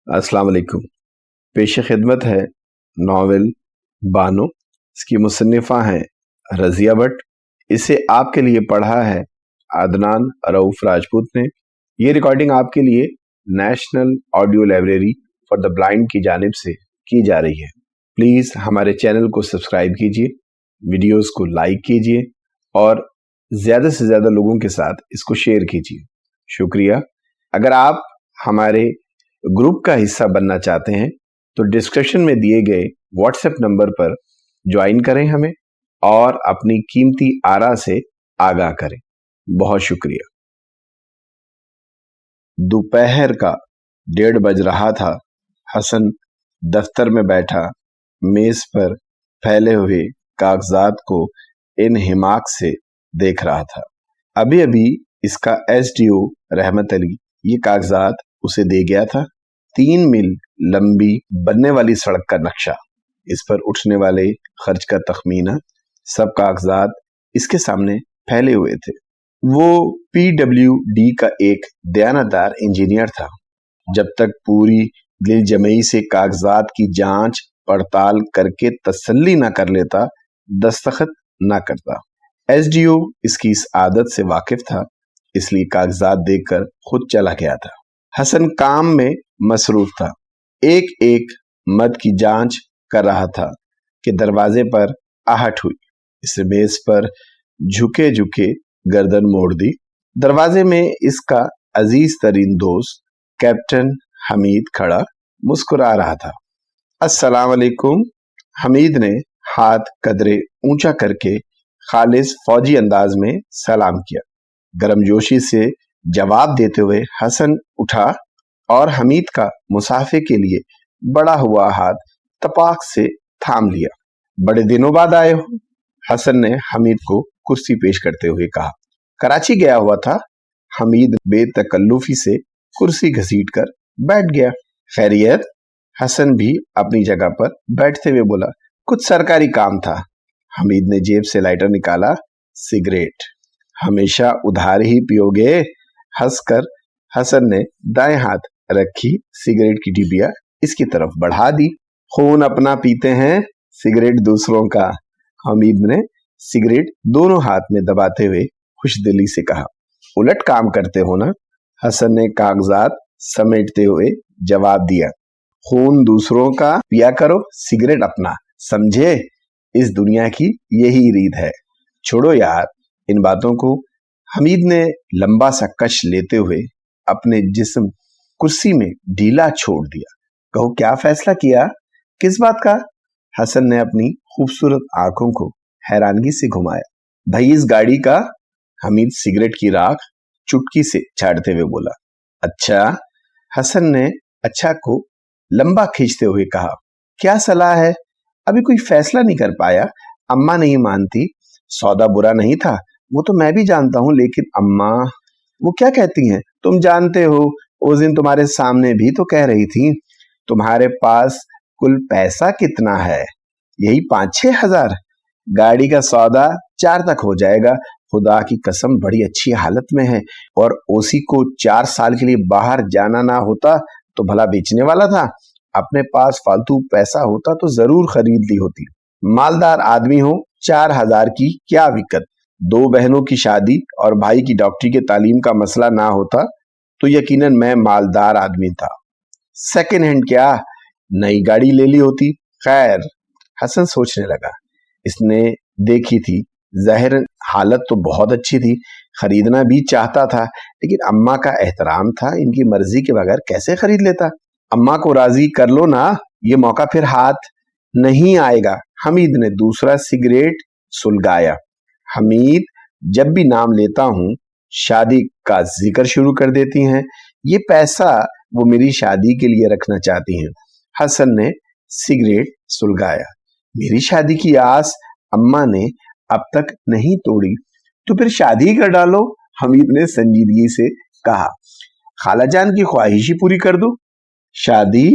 अस्सलाम वालेकुम। पेश खिदमत है नावल बानो। इसकी मुसन्निफ़ा हैं रज़िया भट्ट। इसे आपके लिए पढ़ा है अदनान रऊफ राजपूत ने। ये रिकॉर्डिंग आपके लिए national audio library for the blind की जानिब से की जा रही है। प्लीज़ हमारे चैनल को सब्सक्राइब कीजिए, वीडियोस को लाइक कीजिए और ज़्यादा से ज़्यादा लोगों के साथ इसको शेयर कीजिए। शुक्रिया। अगर आप हमारे ग्रुप का हिस्सा बनना चाहते हैं तो डिस्क्रिप्शन में दिए गए व्हाट्सएप नंबर पर ज्वाइन करें हमें और अपनी कीमती आरा से आगाह करें। बहुत शुक्रिया। दोपहर का 1:30 बज रहा था। हसन दफ्तर में बैठा मेज पर फैले हुए कागजात को इन्हिमाक से देख रहा था। अभी अभी इसका एसडीओ रहमत अली ये कागजात उसे दे गया था। 3 मील लंबी बनने वाली सड़क का नक्शा, इस पर उठने वाले खर्च का तखमीना, सब कागजात इसके सामने फैले हुए थे। वो पीडब्ल्यूडी का एक दयानतदार इंजीनियर था। जब तक पूरी दिल जमई से कागजात की जांच पड़ताल करके तसल्ली न कर लेता, दस्तखत न करता। एसडीओ इसकी इस आदत से वाकिफ था, इसलिए कागजात देखकर खुद चला गया था। हसन काम में मसरूफ था, एक एक मद की जांच कर रहा था कि दरवाजे पर आहट हुई। इस मेज पर झुके झुके गर्दन मोड़ दी। दरवाजे में इसका अजीज तरीन दोस्त कैप्टन हमीद खड़ा मुस्कुरा रहा था। अस्सलाम वालेकुम। हमीद ने हाथ कदरे ऊंचा करके खालिस फौजी अंदाज में सलाम किया। गर्मजोशी से जवाब देते हुए हसन उठा और हमीद का मुसाफे के लिए बड़ा हुआ हाथ तपाक से थाम लिया। बड़े दिनों बाद आए हो, हसन ने हमीद को कुर्सी पेश करते हुए कहा। कराची गया हुआ था। हमीद बेतकल्लुफी से कुर्सी घसीट कर बैठ गया। खैरियत? हसन भी अपनी जगह पर बैठते हुए बोला। कुछ सरकारी काम था। हमीद ने जेब से लाइटर निकाला। सिगरेट हमेशा उधार ही पियोगे? हंसकर हसन ने दाएं हाथ रखी सिगरेट की डिबिया इसकी तरफ बढ़ा दी। खून अपना पीते हैं, सिगरेट दूसरों का। हमीद ने सिगरेट दोनों हाथ में दबाते हुए खुशदिली से कहा। उलट काम करते हो ना? हसन ने कागजात समेटते हुए जवाब दिया। खून दूसरों का पिया करो, सिगरेट अपना, समझे? इस दुनिया की यही रीत है। छोड़ो यार इन बातों को। हमीद ने लंबा सा कश लेते हुए अपने जिस्म कुर्सी में ढीला छोड़ दिया। कहो क्या फैसला किया? किस बात का? हसन ने अपनी खूबसूरत आंखों को हैरानगी से घुमाया। भाई इस गाड़ी का। हमीद सिगरेट की राख चुटकी से छाड़ते हुए बोला। अच्छा? हसन ने अच्छा को लंबा खींचते हुए कहा। क्या सलाह है? अभी कोई फैसला नहीं कर पाया। अम्मा नहीं मानती। सौदा बुरा नहीं था, वो तो मैं भी जानता हूं, लेकिन अम्मा वो क्या कहती हैं तुम जानते हो। उस दिन तुम्हारे सामने भी तो कह रही थी। तुम्हारे पास कुल पैसा कितना है? यही 5-6 हजार। गाड़ी का सौदा 4 तक हो जाएगा। खुदा की कसम बड़ी अच्छी हालत में है, और ओसी को 4 साल के लिए बाहर जाना ना होता तो भला बेचने वाला था। अपने पास फालतू पैसा होता तो जरूर खरीद ली होती। मालदार आदमी हो, 4 हजार की क्या दिक्कत। 2 बहनों की शादी और भाई की डॉक्टरी के तालीम का मसला ना होता तो यकीनन मैं मालदार आदमी था। सेकेंड हैंड क्या, नई गाड़ी ले ली होती। खैर, हसन सोचने लगा। इसने देखी थी, जाहिर हालत तो बहुत अच्छी थी, खरीदना भी चाहता था, लेकिन अम्मा का एहतराम था, इनकी मर्जी के बगैर कैसे खरीद लेता। अम्मा को राजी कर लो ना, ये मौका फिर हाथ नहीं आएगा। हमीद ने दूसरा सिगरेट सुलगाया। हमीद जब भी नाम लेता हूं शादी का जिक्र शुरू कर देती हैं। ये पैसा वो मेरी शादी के लिए रखना चाहती हैं। हसन ने सिगरेट सुलगाया। मेरी शादी की आस अम्मा ने अब तक नहीं तोड़ी, तो फिर शादी कर डालो। हमीद ने संजीदगी से कहा। खालाजान की ख्वाहिश ही पूरी कर दो। शादी?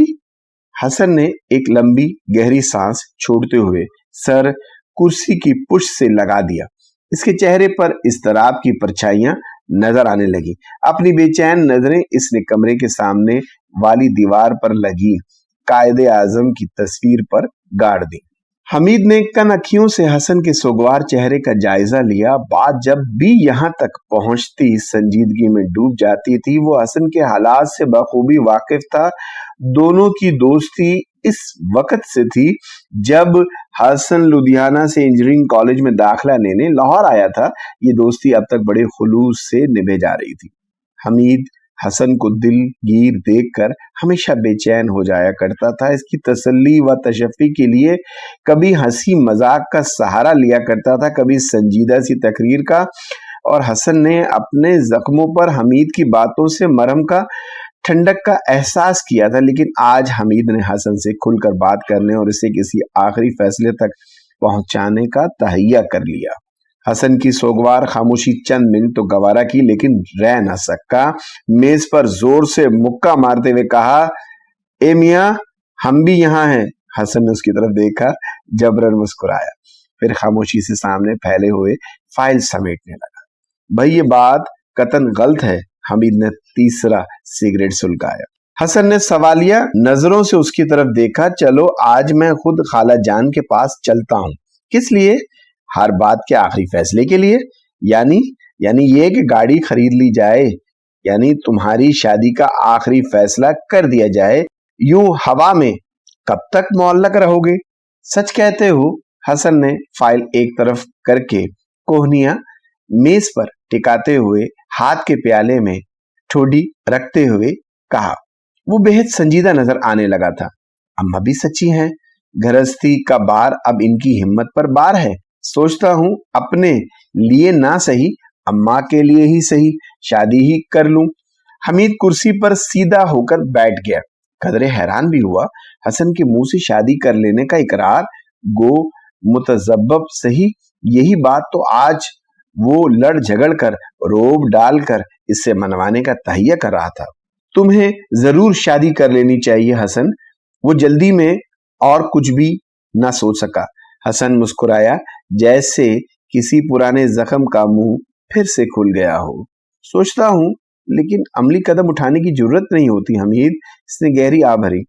हसन ने एक लंबी गहरी सांस छोड़ते हुए सर कुर्सी की पुश से लगा दिया। इसके चेहरे पर इस्तराब की परछाइयां नजर आने लगी। अपनी बेचैन नजरें इसने कमरे के सामने वाली दीवार पर लगी कायदे आजम की तस्वीर पर गाड़ दी। हमीद ने कनखियों से हसन के सोगवार चेहरे का जायजा लिया। बात जब भी यहाँ तक पहुंचती संजीदगी में डूब जाती थी। वो हसन के हालात से बखूबी वाकिफ था। दोनों की दोस्ती इस वक्त से थी जब हसन लुधियाना से इंजीनियरिंग कॉलेज में दाखिला लेने लाहौर आया था। ये दोस्ती अब तक बड़े खुलूस से निभे जा रही थी। हमीद हसन को दिलगीर देखकर हमेशा बेचैन हो जाया करता था। इसकी तसल्ली व तशफ़ी के लिए कभी हंसी मजाक का सहारा लिया करता था, कभी संजीदा सी तकरीर का। और हसन ने अपने जख्मों पर हमीद की बातों से मरहम का, ठंडक का एहसास किया था। लेकिन आज हमीद ने हसन से खुलकर बात करने और इसे किसी आखिरी फैसले तक पहुंचाने का तहैया कर लिया। हसन की सोगवार खामोशी चंद मिनट तो गवारा की, लेकिन रह न सका। मेज पर जोर से मुक्का मारते हुए कहा, ए मियां, हम भी यहाँ हैं। हसन ने उसकी तरफ देखा, जबरन मुस्कुराया, फिर खामोशी से सामने फैले हुए फाइल समेटने लगा। भाई ये बात कतन गलत है। हमीद ने तीसरा सिगरेट सुलगाया। हसन ने सवालिया नजरों से उसकी तरफ देखा। चलो आज मैं खुद खाला जान के पास चलता हूँ। किस लिए? हर बात के आखिरी फैसले के लिए। यानी ये कि गाड़ी खरीद ली जाए, यानी तुम्हारी शादी का आखिरी फैसला कर दिया जाए। यूं हवा में कब तक मुअल्लक रहोगे? सच कहते हो? हसन ने फाइल एक तरफ करके कोहनिया मेज पर टिकाते हुए हाथ के प्याले में ठोडी रखते हुए कहा। वो बेहद संजीदा नजर आने लगा था। अम्मा भी सच्ची हैं। गृहस्थी का बार अब इनकी हिम्मत पर बार है। सोचता हूं अपने लिए ना सही, अम्मा के लिए ही सही शादी ही कर लूं। हमीद कुर्सी पर सीधा होकर बैठ गया। कदरे हैरान भी हुआ। हसन के मुंह से शादी कर लेने का इकरार, गो मुतजब्बब सही, यही बात तो आज वो लड़ झगड़ कर, रोब डालकर इससे मनवाने का तहैया कर रहा था। तुम्हें जरूर शादी कर लेनी चाहिए हसन। वो जल्दी में और कुछ भी ना सोच सका। हसन मुस्कुराया, जैसे किसी पुराने जख्म का मुंह फिर से खुल गया हो। सोचता हूं, लेकिन अमली कदम उठाने की जरूरत नहीं होती हमीद। इसने गहरी आह भरी।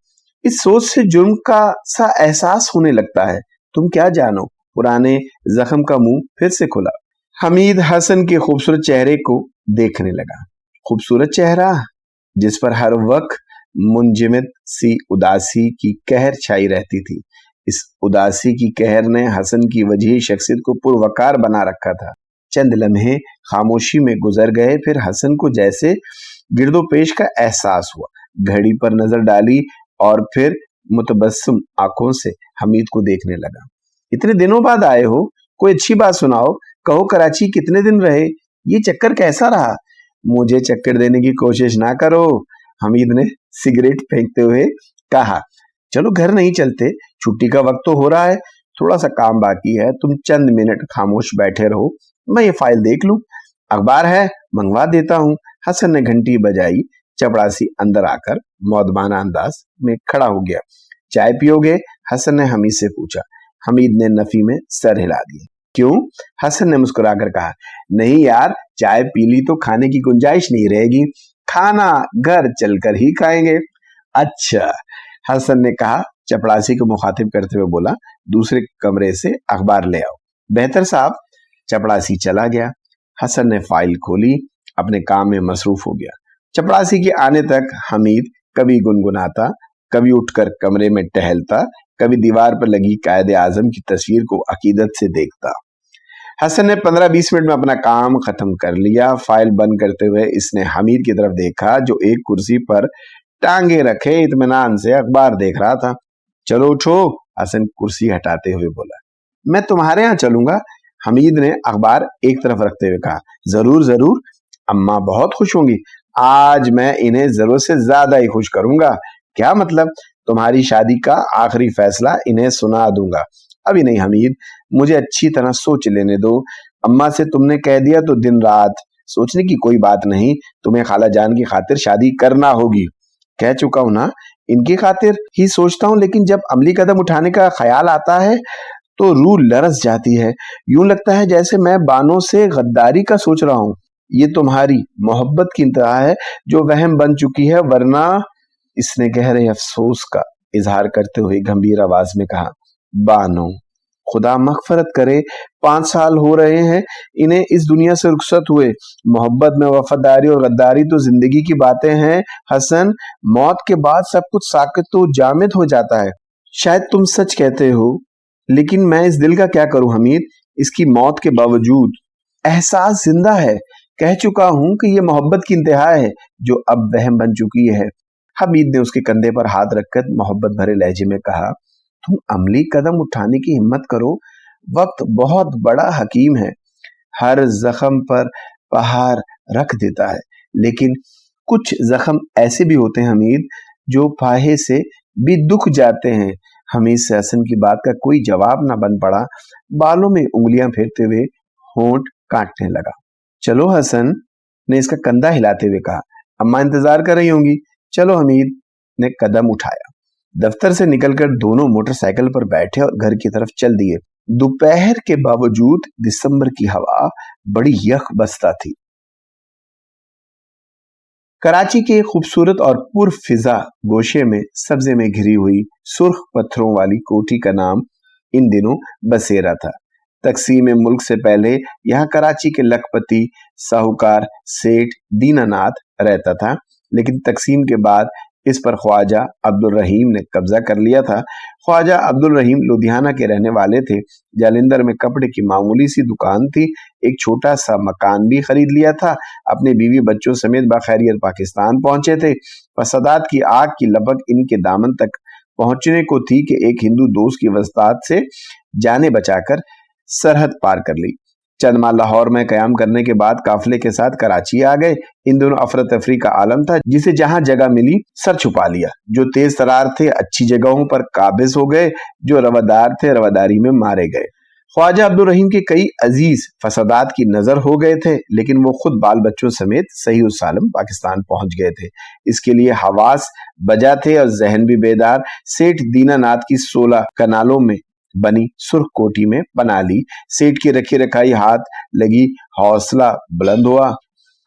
इस सोच से जुर्म का सा एहसास होने लगता है। तुम क्या जानो, पुराने जख्म का मुंह फिर से खुला। हमीद हसन के खूबसूरत चेहरे को देखने लगा। खूबसूरत चेहरा जिस पर हर वक्त मुंजमद सी उदासी की कहर छाई रहती थी। इस उदासी की कहर ने हसन की वजही शख्सियत को पुरवकार बना रखा था। चंद लम्हे खामोशी में गुजर गए, फिर हसन को जैसे गिरदोपेश का एहसास हुआ। घड़ी पर नजर डाली और फिर मुतबस्सम आंखों से हमीद को देखने लगा। इतने दिनों बाद आए हो, कोई अच्छी बात सुनाओ। कहो कराची कितने दिन रहे? ये चक्कर कैसा रहा? मुझे चक्कर देने की कोशिश ना करो, हमीद ने सिगरेट फेंकते हुए कहा। चलो घर नहीं चलते, छुट्टी का वक्त तो हो रहा है, थोड़ा सा काम बाकी है। तुम चंद मिनट खामोश बैठे रहो, मैं ये फाइल देख लूं। अखबार है, मंगवा देता हूं। हसन ने घंटी बजाई। चपड़ासी अंदर आकर मौदबाना अंदाज में खड़ा हो गया। चाय पियोगे? हसन ने हमीद से पूछा। हमीद ने नफी में सर हिला दिया। क्यों? हसन ने मुस्कुराकर कहा, नहीं यार, चाय पी ली तो खाने की गुंजाइश नहीं रहेगी। खाना घर चलकर ही खाएंगे। अच्छा, हसन ने कहा। चपड़ासी को मुखातिब करते हुए बोला, दूसरे कमरे से अखबार ले आओ। बेहतर साहब। चपड़ासी चला गया। हसन ने फाइल खोली, अपने काम में मसरूफ हो गया। चपड़ासी के आने तक हमीद कभी गुनगुनाता, कभी उठकर कमरे में टहलता, कभी दीवार पर लगी कायदे आजम की तस्वीर को अकीदत से देखता। हसन ने 15-20 मिनट में अपना काम खत्म कर लिया। फाइल बंद करते हुए इसने हमीद की तरफ देखा, जो एक कुर्सी पर टांगे रखे इत्मीनान से अखबार देख रहा था। चलो उठो, हसन कुर्सी हटाते हुए बोला। मैं तुम्हारे यहाँ चलूंगा, हमीद ने अखबार एक तरफ रखते हुए कहा। जरूर जरूर, अम्मा बहुत खुश होंगी। आज मैं इन्हें जरूरत से ज्यादा ही खुश करूंगा। क्या मतलब? तुम्हारी शादी का आखिरी फैसला इन्हें सुना दूंगा। अभी नहीं हमीद, मुझे अच्छी तरह सोच लेने दो। अम्मा से तुमने कह दिया तो दिन रात सोचने की कोई बात नहीं। तुम्हें खाला जान की खातिर शादी करना होगी। कह चुका हूं ना, इनकी खातिर ही सोचता हूं, लेकिन जब अमली कदम उठाने का ख्याल आता है तो रूह लरस जाती है। यूं लगता है जैसे मैं बानों से गद्दारी का सोच रहा हूं। یہ تمہاری محبت کی انتہا ہے جو وہم بن چکی ہے، ورنہ اس نے گہرے افسوس کا اظہار کرتے ہوئے گمبھیر آواز میں کہا، بانو خدا مغفرت کرے، 5 سال ہو رہے ہیں انہیں اس دنیا سے رخصت ہوئے۔ محبت میں وفاداری اور غداری تو زندگی کی باتیں ہیں حسن، موت کے بعد سب کچھ ساکت و جامد ہو جاتا ہے۔ شاید تم سچ کہتے ہو، لیکن میں اس دل کا کیا کروں حمید؟ اس کی موت کے باوجود احساس زندہ ہے۔ کہہ چکا ہوں کہ یہ محبت کی انتہا ہے جو اب وہم بن چکی ہے۔ حمید نے اس کے کندھے پر ہاتھ رکھ کر محبت بھرے لہجے میں کہا، تم عملی قدم اٹھانے کی ہمت کرو، وقت بہت بڑا حکیم ہے، ہر زخم پر پہار رکھ دیتا ہے، لیکن کچھ زخم ایسے بھی ہوتے ہیں حمید جو پھاہے سے بھی دکھ جاتے ہیں۔ حمید سے حسن کی بات کا کوئی جواب نہ بن پڑا، بالوں میں انگلیاں پھیرتے ہوئے ہونٹ کاٹنے لگا۔ چلو حسن نے اس کا کندھا ہلاتے ہوئے کہا، اماں انتظار کر رہی ہوں گی، چلو۔ حمید نے قدم اٹھایا، دفتر سے نکل کر دونوں موٹر سائیکل پر بیٹھے اور گھر کی طرف چل دیے۔ دوپہر کے باوجود دسمبر کی ہوا بڑی یخ بستہ تھی۔ کراچی کے خوبصورت اور پر فضا گوشے میں سبزے میں گھری ہوئی سرخ پتھروں والی کوٹھی کا نام ان دنوں بسیرا تھا۔ تقسیم ملک سے پہلے یہاں کراچی کے لکھپتی ساہوکار سیٹھ دینا ناتھ رہتا تھا، لیکن تقسیم کے بعد اس پر خواجہ عبد الرحیم نے قبضہ کر لیا تھا۔ خواجہ عبد الرحیم لدھیانہ کے رہنے والے تھے۔ جالندھر میں کپڑے کی معمولی سی دکان تھی، ایک چھوٹا سا مکان بھی خرید لیا تھا، اپنے بیوی بچوں سمیت بخیریت پاکستان پہنچے تھے۔ فسادات کی آگ کی لپٹ ان کے دامن تک پہنچنے کو تھی کہ ایک ہندو دوست کی وسطات سے جانیں بچا کر سرحد پار کر لی۔ چند ماہ لاہور میں قیام کرنے کے بعد قافلے کے ساتھ کراچی آ گئے۔ ان دونوں افراتفری کا عالم تھا، جسے جہاں جگہ ملی سر چھپا لیا۔ جو تیز ترار تھے اچھی جگہوں پر قابض ہو گئے، جو روادار تھے رواداری میں مارے گئے۔ خواجہ عبد الرحیم کے کئی عزیز فسادات کی نظر ہو گئے تھے، لیکن وہ خود بال بچوں سمیت صحیح و سالم پاکستان پہنچ گئے تھے۔ اس کے لیے حواس بجا تھے اور ذہن بھی بیدار۔ سیٹھ دینا ناتھ کی 16 کنالوں میں بنی سرخ کوٹھی میں پناہ لی۔ سیٹھ کی رکھی رکھائی ہاتھ لگی، حوصلہ بلند ہوا۔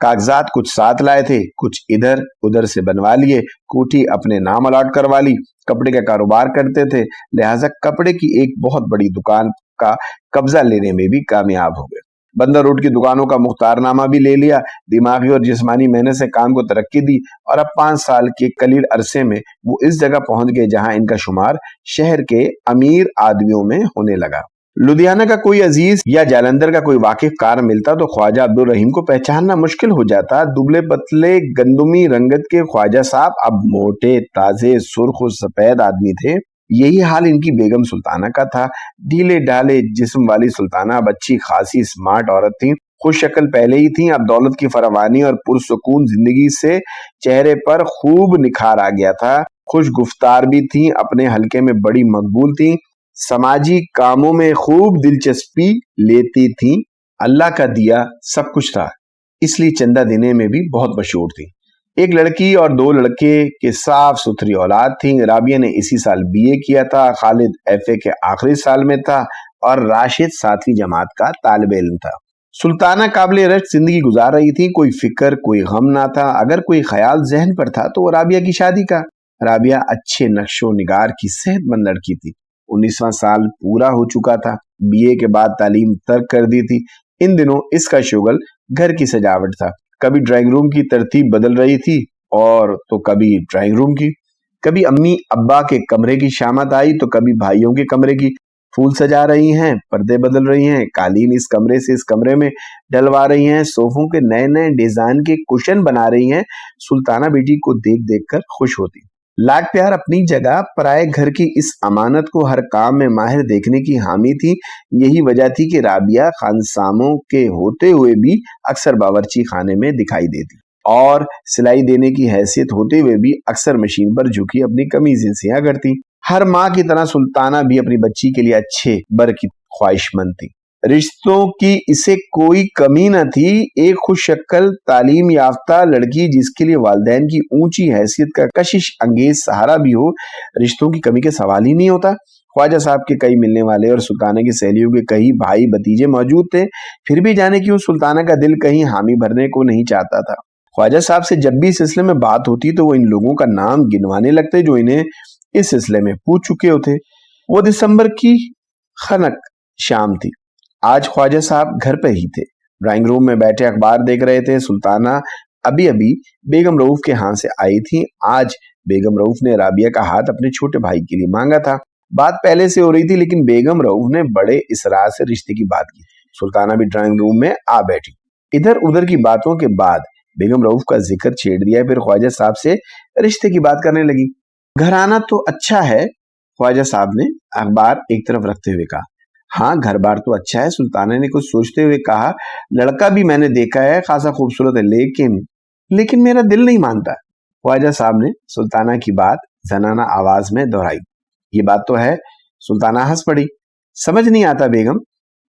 کاغذات کچھ ساتھ لائے تھے، کچھ ادھر ادھر سے بنوا لیے۔ کوٹھی اپنے نام الاٹ کروا لی۔ کپڑے کا کاروبار کرتے تھے، لہٰذا کپڑے کی ایک بہت بڑی دکان کا قبضہ لینے میں بھی کامیاب ہو گئے۔ بندر روڈ کی دکانوں کا مختار نامہ بھی لے لیا۔ دماغی اور جسمانی محنت سے کام کو ترقی دی اور اب 5 سال کے قلیل عرصے میں وہ اس جگہ پہنچ گئے جہاں ان کا شمار شہر کے امیر آدمیوں میں ہونے لگا۔ لدھیانہ کا کوئی عزیز یا جالندھر کا کوئی واقف کار ملتا تو خواجہ عبد الرحیم کو پہچاننا مشکل ہو جاتا۔ دبلے پتلے گندمی رنگت کے خواجہ صاحب اب موٹے تازے سرخ و سفید آدمی تھے۔ یہی حال ان کی بیگم سلطانہ کا تھا۔ ڈھیلے ڈھالے جسم والی سلطانہ اب اچھی خاصی اسمارٹ عورت تھی، خوش شکل پہلے ہی تھیں، اب دولت کی فراوانی اور پرسکون زندگی سے چہرے پر خوب نکھار آ گیا تھا۔ خوش گفتار بھی تھیں، اپنے حلقے میں بڑی مقبول تھیں، سماجی کاموں میں خوب دلچسپی لیتی تھیں۔ اللہ کا دیا سب کچھ تھا، اس لیے چندہ دینے میں بھی بہت مشہور تھی۔ ایک لڑکی اور 2 لڑکے کے صاف ستھری اولاد تھی۔ رابعہ نے اسی سال BA کیا تھا، خالد FA کے آخری سال میں تھا اور راشد 7ویں جماعت کا طالب علم تھا۔ سلطانہ قابل رشک زندگی گزار رہی تھی، کوئی فکر کوئی غم نہ تھا۔ اگر کوئی خیال ذہن پر تھا تو وہ رابعہ کی شادی کا۔ رابعہ اچھے نقش و نگار کی صحت مند لڑکی تھی، 19واں سال پورا ہو چکا تھا، BA کے بعد تعلیم ترک کر دی تھی۔ ان دنوں اس کا شغل گھر کی سجاوٹ تھا، کبھی ڈرائنگ روم کی ترتیب بدل رہی تھی اور تو کبھی ڈرائنگ روم کی، کبھی امی ابا کے کمرے کی شامت آئی تو کبھی بھائیوں کے کمرے کی۔ پھول سجا رہی ہیں، پردے بدل رہی ہیں، قالین اس کمرے سے اس کمرے میں ڈلوا رہی ہیں، صوفوں کے نئے نئے ڈیزائن کے کشن بنا رہی ہیں۔ سلطانہ بیٹی کو دیکھ دیکھ کر خوش ہوتی۔ لاڈ پیار اپنی جگہ، پرائے گھر کی اس امانت کو ہر کام میں ماہر دیکھنے کی حامی تھی۔ یہی وجہ تھی کہ رابعہ خانساموں کے ہوتے ہوئے بھی اکثر باورچی خانے میں دکھائی دیتی اور سلائی دینے کی حیثیت ہوتے ہوئے بھی اکثر مشین پر جھکی اپنی قمیضیں سیاں کرتی۔ ہر ماں کی طرح سلطانہ بھی اپنی بچی کے لیے اچھے بر کی خواہش مند تھی۔ رشتوں کی اسے کوئی کمی نہ تھی۔ ایک خوش شکل تعلیم یافتہ لڑکی جس کے لیے والدین کی اونچی حیثیت کا کشش انگیز سہارا بھی ہو، رشتوں کی کمی کے سوال ہی نہیں ہوتا۔ ख्वाजा साहब के कई मिलने वाले और सुल्ताना की सहेलियों के कई भाई भतीजे मौजूद थे, फिर भी जाने क्यों सुल्ताना का दिल कहीं हामी भरने को नहीं चाहता था। ख्वाजा साहब से जब भी इस सिलसिले में बात होती तो वो इन लोगों का नाम गिनवाने लगते जो इन्हें इस सिलसिले में पूछ चुके होते। वो दिसंबर की खनक शाम थी। आज ख्वाजा साहब घर पर ही थे, ड्राइंग रूम में बैठे अखबार देख रहे थे। सुल्ताना अभी अभी बेगम रऊफ के हाथ से आई थी। आज बेगम रऊफ ने राबिया का हाथ अपने छोटे भाई के लिए मांगा था। बात पहले से हो रही थी, लेकिन बेगम रऊफ ने बड़े इसरार से रिश्ते की बात की। सुल्ताना भी ड्राइंग रूम में आ बैठी। इधर उधर की बातों के बाद बेगम रऊफ का जिक्र छेड़ दिया, फिर ख्वाजा साहब से रिश्ते की बात करने लगी। घराना तो अच्छा है, ख्वाजा साहब ने अखबार एक तरफ रखते हुए कहा। हाँ, घर बार तो अच्छा है, सुल्ताना ने कुछ सोचते हुए कहा। लड़का भी मैंने देखा है, खासा खूबसूरत है, लेकिन मेरा दिल नहीं मानता। ख्वाजा साहब ने सुल्ताना की बात जनाना आवाज में दोहराई। ये बात तो है। सुल्ताना हंस पड़ी। समझ नहीं आता बेगम,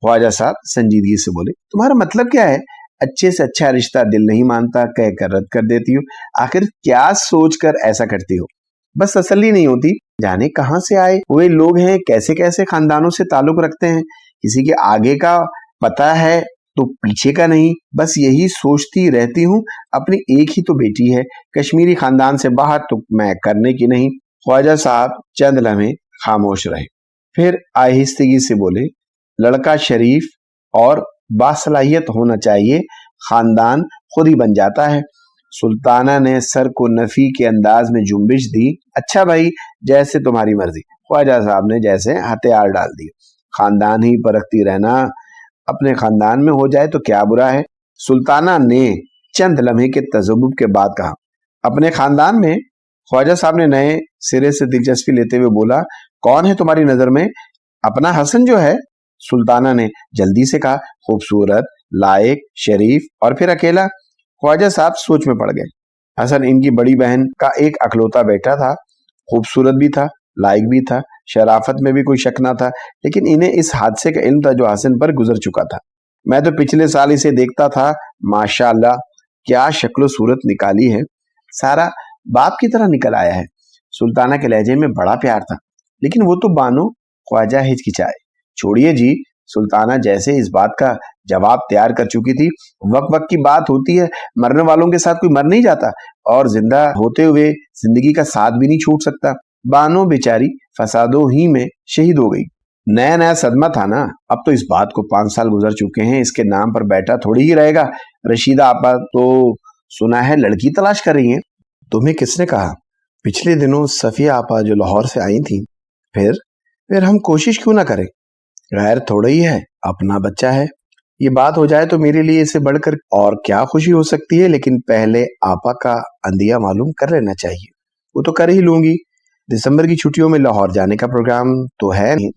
ख्वाजा साहब संजीदगी से बोले। तुम्हारा मतलब क्या है? अच्छे से अच्छा रिश्ता दिल नहीं मानता कह कर रद्द कर देती हो। आखिर क्या सोचकर ऐसा करती हो? बस तसल्ली नहीं होती। जाने कहां से आए हुए लोग हैं, कैसे कैसे खानदानों से ताल्लुक रखते हैं, किसी के आगे का पता है तो पीछे का नहीं। बस यही सोचती रहती हूँ। अपनी एक ही तो बेटी है, कश्मीरी खानदान से बाहर तो मैं करने की नहीं। ख्वाजा साहब चंद लम्हे खामोश रहे, फिर आहिस्तगी से बोले। लड़का शरीफ और बासलाहियत होना चाहिए, खानदान खुद ही बन जाता है। सुल्ताना ने सर को नफी के अंदाज में जुम्बिश दी। अच्छा भाई, जैसे तुम्हारी मर्जी। ख्वाजा साहब ने जैसे हथियार डाल दिए। खानदान ही परखती रहना, अपने खानदान में हो जाए तो क्या बुरा है। सुल्ताना ने चंद लम्हे के तजब्बुब के बाद कहा। अपने खानदान में? ख्वाजा साहब ने नए सिरे से दिलचस्पी लेते हुए बोला। कौन है तुम्हारी नजर में? अपना हसन जो है, सुल्ताना ने जल्दी से कहा। खूबसूरत, लायक, शरीफ और फिर अकेला। ख्वाजा साहब सोच में पड़ गए। हसन इनकी बड़ी बहन का एक अकलौता बेटा था, खूबसूरत भी था, लायक भी था, शराफत में भी कोई शक ना था, लेकिन इन्हें इस हादसे का इल्म था जो हसन पर गुजर चुका था। मैं तो पिछले साल इसे देखता था, माशाअल्लाह क्या शक्ल सूरत निकाली है, सारा बाप की तरह निकल आया है। सुल्ताना के लहजे में बड़ा प्यार था, लेकिन वो तो बानो। ख्वाजा हिचकिचाए। छोड़िए जी, सुल्ताना जैसे इस बात का जवाब तैयार कर चुकी थी। वक्त वक्त की बात होती है, मरने वालों के साथ कोई मर नहीं जाता और जिंदा होते हुए जिंदगी का साथ भी नहीं छूट सकता। बानो बेचारी फसादों ही में शहीद हो गई। नया नया सदमा था ना, अब तो इस बात को 5 साल गुजर चुके हैं। इसके नाम पर बैठा थोड़ी ही रहेगा। रशीदा आपा तो सुना है लड़की तलाश कर रही हैं। तुम्हें किसने कहा? पिछले दिनों सफिया आपा जो लाहौर से आई थी। फिर हम कोशिश क्यों ना करें? गैर थोड़ा ही है, अपना बच्चा है। ये बात हो जाए तो मेरे लिए इससे बढ़कर और क्या खुशी हो सकती है। लेकिन पहले आपा का अंदिया मालूम कर लेना चाहिए। वो तो कर ही लूंगी। दिसंबर की छुट्टियों में लाहौर जाने का प्रोग्राम तो है नहीं।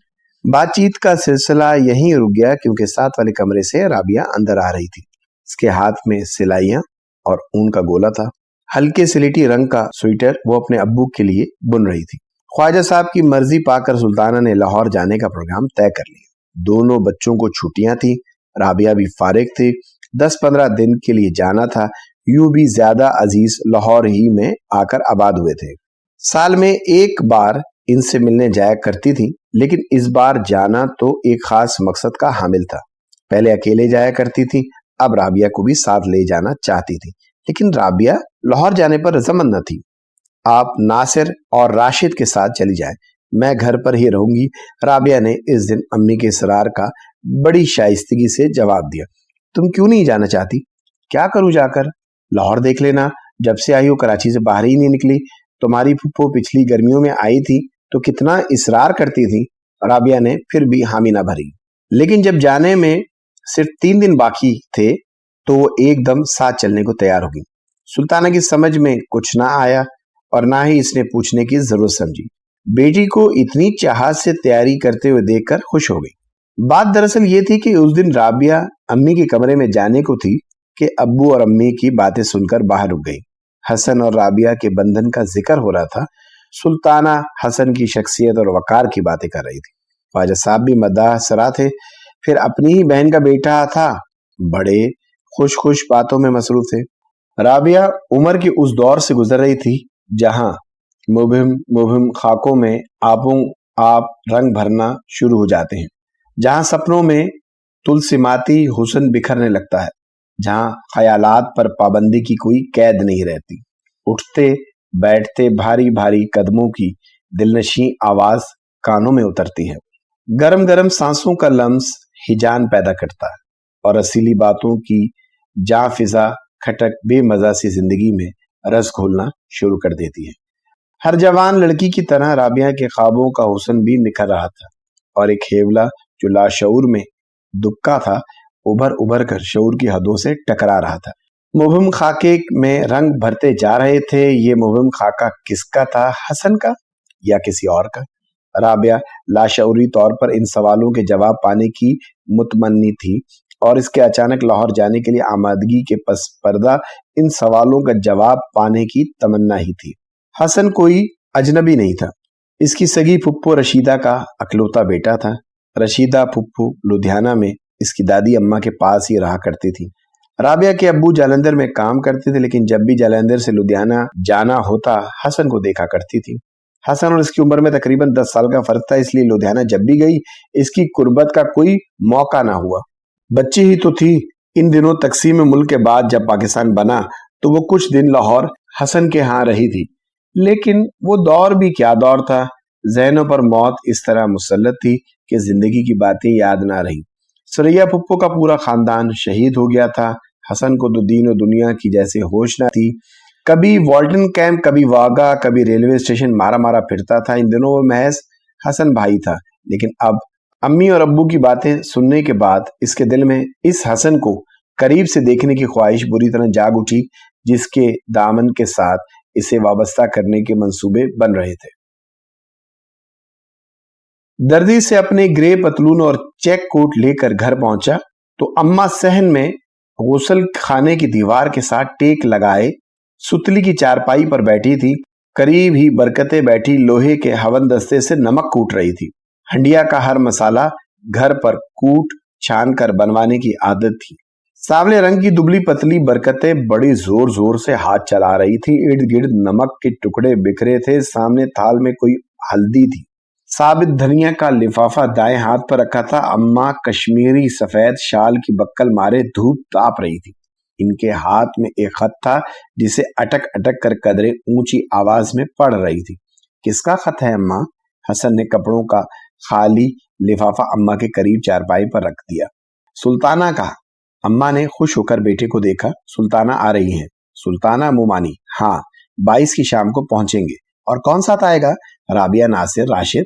बातचीत का सिलसिला यहीं रुक गया क्योंकि साथ वाले कमरे से राबिया अंदर आ रही थी। इसके हाथ में सिलाइयां और ऊन का गोला था। हल्के सिलेटी रंग का स्वेटर वो अपने अब्बू के लिए बुन रही थी। ख्वाजा साहब की मर्जी पाकर सुल्ताना ने लाहौर जाने का प्रोग्राम तय कर लिया। दोनों बच्चों को छुट्टियां थी, राबिया भी फारिग थी। 10-15 दिन के लिए जाना था। यूं भी ज्यादा अजीज लाहौर ही में आकर आबाद हुए थे। साल में एक बार इनसे मिलने जाया करती थी, लेकिन इस बार जाना तो एक खास मकसद का हामिल था। पहले अकेले जाया करती थी, अब राबिया को भी साथ ले जाना चाहती थी, लेकिन राबिया लाहौर जाने पर रज़ामंद न थी। आप नासिर और राशिद के साथ चली जाएं, मैं घर पर ही रहूंगी। राबिया ने इस दिन अम्मी के इसरार का बड़ी शाइस्तगी से जवाब दिया। तुम क्यों नहीं जाना चाहती? क्या करूं जाकर? लाहौर देख लेना। जब से आई हो कराची से बाहर ही नहीं निकली। तुम्हारी फुप्पो पिछली गर्मियों में आई थी तो कितना इसरार करती थी। राबिया ने फिर भी हामी ना भरी, लेकिन जब जाने में सिर्फ 3 दिन बाकी थे तो वो एकदम साथ चलने को तैयार हो गई। सुल्ताना की समझ में कुछ ना आया और ना ही इसने पूछने की जरूरत समझी। बेटी को इतनी चाहत से तैयारी करते हुए देखकर खुश हो गई। बात दरअसल ये थी कि उस दिन राबिया अम्मी के कमरे में जाने को थी कि अब्बू और अम्मी की बातें सुनकर बाहर रुक गई। हसन और राबिया के बंधन का जिक्र हो रहा था। सुल्ताना हसन की शख्सियत और वकार की बातें कर रही थी। ख्वाजा साहब भी मद्दाह सरा थे। फिर अपनी ही बहन का बेटा था, बड़े खुश खुश बातों में मसरूफ थे। राबिया उम्र की उस दौर से गुजर रही थी जहां मुबहिम खाकों में आप रंग भरना शुरू हो जाते हैं। जहां सपनों में तुलसीमाती हुस्न बिखरने लगता है, जहां ख्यालात पर पाबंदी की कोई कैद नहीं रहती। उठते बैठते भारी भारी कदमों की दिलनशी आवाज कानों में उतरती है। गरम गरम सांसों का लम्स हिजान पैदा करता है और रसीली बातों की जा फिजा खटक बेमजा सी जिंदगी में रस घोलना शुरू कर देती है। हर जवान लड़की की तरह राबिया के ख्वाबों का हुस्न भी निखर रहा था और एक हेवला जो लाशऊर में दुक्का था, उभर उभर कर शऊर की हदों से टकरा रहा था। मुबहम खाके में रंग भरते जा रहे थे। ये मुबहम खाका किसका था, हसन का या किसी और का? राबिया लाशऊरी तौर पर इन सवालों के जवाब पाने की मुतमन्नी थी और इसके अचानक लाहौर जाने के लिए आमादगी के पस पर्दा इन सवालों का जवाब पाने की तमन्ना ही थी। हसन कोई अजनबी नहीं था, इसकी सगी फुप्पो रशीदा का अकलौता बेटा था। रशीदा फुप्पो लुधियाना में इसकी दादी अम्मा के पास ही रहा करती थी। राबिया के अब्बू जालंधर में काम करते थे, लेकिन जब भी जालंधर से लुधियाना जाना होता हसन को देखा करती थी। हसन और इसकी उम्र में तकरीबन 10 साल का फर्क था, इसलिए लुधियाना जब भी गई इसकी कुर्बत का कोई मौका ना हुआ। बच्ची ही तो थी। इन दिनों तकसीम मुल्क के बाद जब पाकिस्तान बना तो वो कुछ दिन लाहौर हसन के यहाँ रही थी, लेकिन वो दौर भी क्या दौर था। ज़हनों पर मौत इस तरह मुसल्लत थी कि जिंदगी की बातें याद ना रही। सुरैया पुप्पो का पूरा खानदान शहीद हो गया था। हसन को तो दीन और दुनिया की जैसे होश ना थी। कभी वॉल्टन कैंप, कभी वागा, कभी रेलवे स्टेशन मारा मारा फिरता था। इन दिनों वो महज हसन भाई था, लेकिन अब अम्मी और अब्बू की बातें सुनने के बाद इसके दिल में इस हसन को करीब से देखने की ख्वाहिश बुरी तरह जाग उठी, जिसके दामन के साथ इसे वाबस्ता करने के मंसूबे बन रहे थे। दर्जी से अपने ग्रे पतलून और चेक कोट लेकर घर पहुंचा तो अम्मा सहन में गुसल खाने की दीवार के साथ टेक लगाए सुतली की चारपाई पर बैठी थी। करीब ही बरकतें बैठी लोहे के हवन दस्ते से नमक कूट रही थी। हंडिया का हर मसाला घर पर कूट छान कर बनवाने की आदत थी। सांवले रंग की दुबली पतली बरकतें बड़ी जोर जोर से हाथ चला रही थी। इर्द गिर्द नमक के टुकड़े बिखरे थे। सामने थाल में कोई हल्दी थी। साबित धनिया का लिफाफा दाएं हाथ पर रखा था। अम्मा कश्मीरी सफेद शाल की बक्कल मारे धूप ताप रही थी। इनके हाथ में एक खत था जिसे अटक अटक कर कदरें ऊंची आवाज में पढ़ रही थी। किसका खत है अम्मा? हसन ने कपड़ों का खाली लिफाफा अम्मा के करीब चारपाई पर रख दिया। सुल्ताना का। अम्मा ने खुश होकर बेटे को देखा। सुल्ताना आ रही हैं। सुल्ताना मुमानी। हाँ, 22 की शाम को पहुंचेंगे। और कौन साथ आएगा? राबिया, नासिर, राशिद,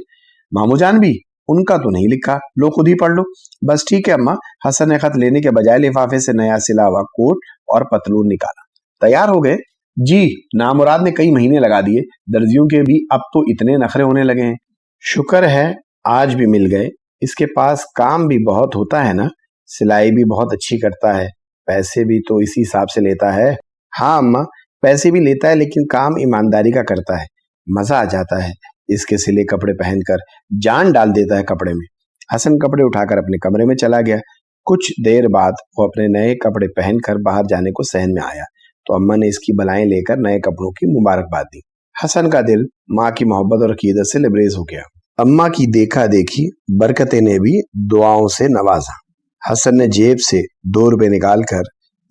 मामूजान भी? उनका तो नहीं लिखा, लो खुद ही पढ़ लो। बस ठीक है अम्मा। हसन ने खत लेने के बजाय लिफाफे से नया सिला हुआ कोट और पतलून निकाला। तैयार हो गए? जी, नामुराद ने कई महीने लगा दिए। दर्जियों के भी अब तो इतने नखरे होने लगे हैं। शुक्र है आज भी मिल गए। इसके पास काम भी बहुत होता है ना, सिलाई भी बहुत अच्छी करता है, पैसे भी तो इसी हिसाब से लेता है। हाँ अम्मा, पैसे भी लेता है, लेकिन काम ईमानदारी का करता है। मजा आ जाता है। इसके सिले कपड़े पहनकर जान डाल देता है कपड़े में। हसन कपड़े उठाकर अपने कमरे में चला गया। कुछ देर बाद वो अपने नए कपड़े पहनकर बाहर जाने को सहन में आया तो अम्मा ने इसकी बलाएं लेकर नए कपड़ों की मुबारकबाद दी। हसन का दिल माँ की मोहब्बत और अकीदत से लबरेज हो गया। अम्मा की देखा देखी बरकतें ने भी दुआओं से नवाजा। हसन ने जेब से 2 रुपए निकालकर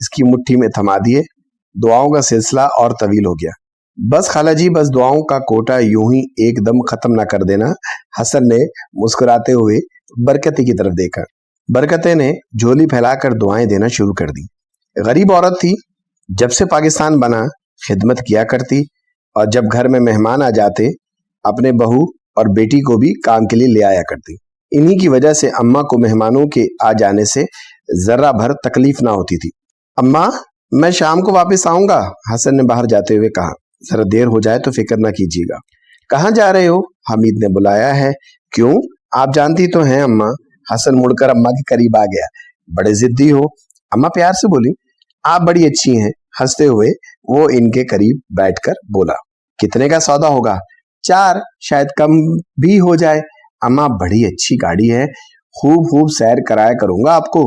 इसकी मुट्ठी में थमा दिए। दुआओं का सिलसिला और तवील हो गया। बस खाला जी, बस दुआओं का कोटा यूं ही एकदम खत्म ना कर देना। हसन ने मुस्कुराते हुए बरकती की तरफ देखा। बरकते ने झोली फैलाकर दुआएं देना शुरू कर दी। गरीब औरत थी, जब से पाकिस्तान बना खिदमत किया करती और जब घर में मेहमान आ जाते अपने बहू और बेटी को भी काम के लिए ले आया करती। इन्हीं की वजह से अम्मा को मेहमानों के आ जाने से जरा भर तकलीफ ना होती थी। अम्मा, मैं शाम को वापस आऊंगा, हसन ने बाहर जाते हुए कहा। जरा देर हो जाए तो फिक्र ना कीजिएगा। कहाँ जा रहे हो? हमीद ने बुलाया है। क्यों, आप जानती तो हैं अम्मा। हसन मुड़कर अम्मा के करीब आ गया। बड़े जिद्दी हो। अम्मा प्यार से बोली। आप बड़ी अच्छी हैं। हंसते हुए वो इनके करीब बैठकर बोला। कितने का सौदा होगा? 4, शायद कम भी हो जाए। अम्मा, बड़ी अच्छी गाड़ी है, खूब खूब सैर कराया करूंगा आपको।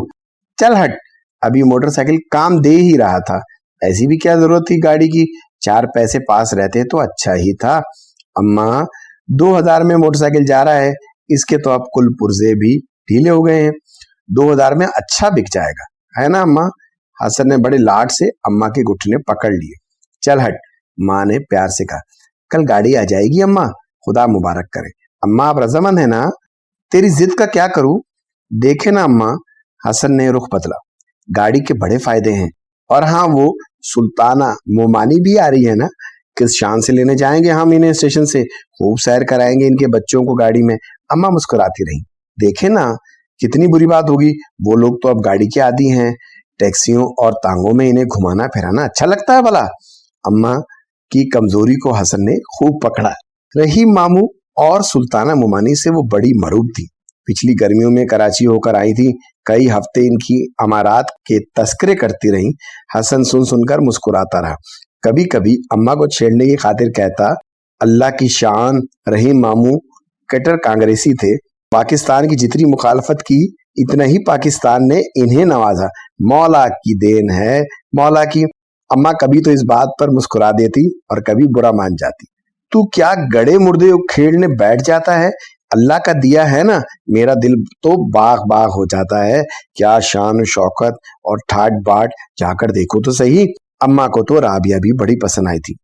चल हट, अभी मोटरसाइकिल काम दे ही रहा था। ऐसी भी क्या जरूरत थी गाड़ी की? 4 पैसे पास रहते तो अच्छा ही था। अम्मा, 2000 में मोटरसाइकिल जा रहा है, इसके तो अब कुल पुर्जे भी ढीले हो गए हैं। 2000 में अच्छा बिक जाएगा, है ना अम्मा? हसन ने बड़े लाड से अम्मा के घुटने पकड़ लिए। चल हट, माँ ने प्यार से कहा। कल गाड़ी आ जाएगी अम्मा, खुदा मुबारक करे। अम्मा आप रजामंद है ना? तेरी जिद का क्या करूं? देखे ना अम्मा, हसन ने रुख बदला। गाड़ी के बड़े फायदे हैं, और हाँ वो सुल्ताना मोमानी भी आ रही है ना, किस शान से लेने जाएंगे हम इन्हें स्टेशन से, खूब सैर कराएंगे इनके बच्चों को गाड़ी में। अम्मा मुस्कुराती रही। देखे ना कितनी बुरी बात होगी, वो लोग तो अब गाड़ी के आदी हैं, टैक्सियों और तांगों में इन्हें घुमाना फिराना अच्छा लगता है भला। अम्मा की कमजोरी को हसन ने खूब पकड़ा। रही मामू और सुल्ताना मोमानी से, वो बड़ी मरूब थी। पिछली गर्मियों में कराची होकर आई थी, कई हफ्ते इनकी अमारात के तस्करे करती रही। हसन सुन सुनकर मुस्कुराता रहा। कभी कभी अम्मा को छेड़ने की खातिर कहता, अल्लाह की शान। रहीम मामू कट्टर कांग्रेसी थे, पाकिस्तान की जितनी मुखालफत की इतना ही पाकिस्तान ने इन्हें नवाजा। मौला की देन है, मौला की। अम्मा कभी तो इस बात पर मुस्कुरा देती और कभी बुरा मान जाती। तू क्या गड़े मुर्दे खेलने बैठ जाता है, अल्लाह का दिया है ना। मेरा दिल तो बाग बाग हो जाता है। क्या शान शौकत और ठाट बाट, जाकर देखो तो सही। अम्मा को तो राबिया भी बड़ी पसंद आई थी।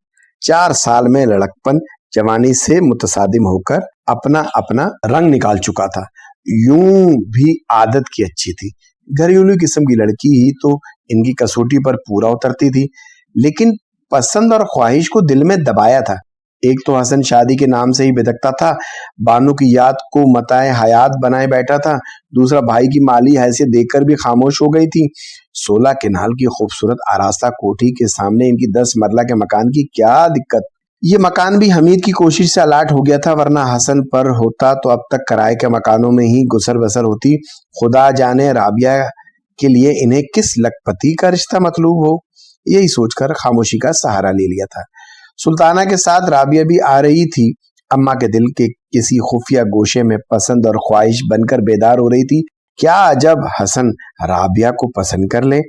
4 साल में लड़कपन जवानी से मुतसादिम होकर अपना अपना रंग निकाल चुका था। यूं भी आदत की अच्छी थी, घरेलू किस्म की लड़की ही तो इनकी कसौटी पर पूरा उतरती थी। लेकिन पसंद और ख्वाहिश को दिल में दबाया था। एक तो हसन शादी के नाम से ही बिदकता था, बानो की याद को मताए हयात बनाए बैठा था। दूसरा भाई की माली हैसियत देखकर भी खामोश हो गई थी। 16 केनाल की खूबसूरत आरास्ता कोठी के सामने इनकी 10 मरला के मकान की क्या दिक्कत। ये मकान भी हमीद की कोशिश से अलाट हो गया था, वरना हसन पर होता तो अब तक किराए के मकानों में ही गुसर बसर होती। खुदा जाने राबिया के लिए इन्हें किस लखपति का रिश्ता मतलूब हो, यही सोचकर खामोशी का सहारा ले लिया था। सुल्ताना के साथ राबिया भी आ रही थी। अम्मा के दिल के किसी खुफिया गोशे में पसंद और ख्वाहिश बनकर बेदार हो रही थी। क्या अजब हसन राबिया को पसंद कर ले।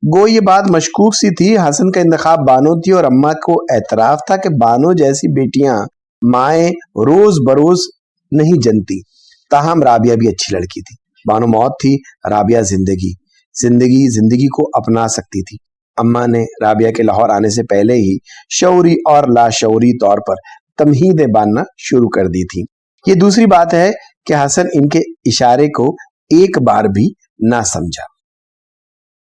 गो ये बात मशकूक सी थी। हसन का इंतखाब बानो थी और अम्मा को एतराफ था कि बानो जैसी बेटियां माए रोज बरोज नहीं जनती। ताहम राबिया भी अच्छी लड़की थी। बानो मौत थी, राबिया जिंदगी। जिंदगी को अपना सकती थी। अम्मा ने राबिया के लाहौर आने से पहले ही शऊरी और लाशऊरी तौर पर तमहीदें बांधना शुरू कर दी थी। ये दूसरी बात है कि हसन इनके इशारे को एक बार भी ना समझा।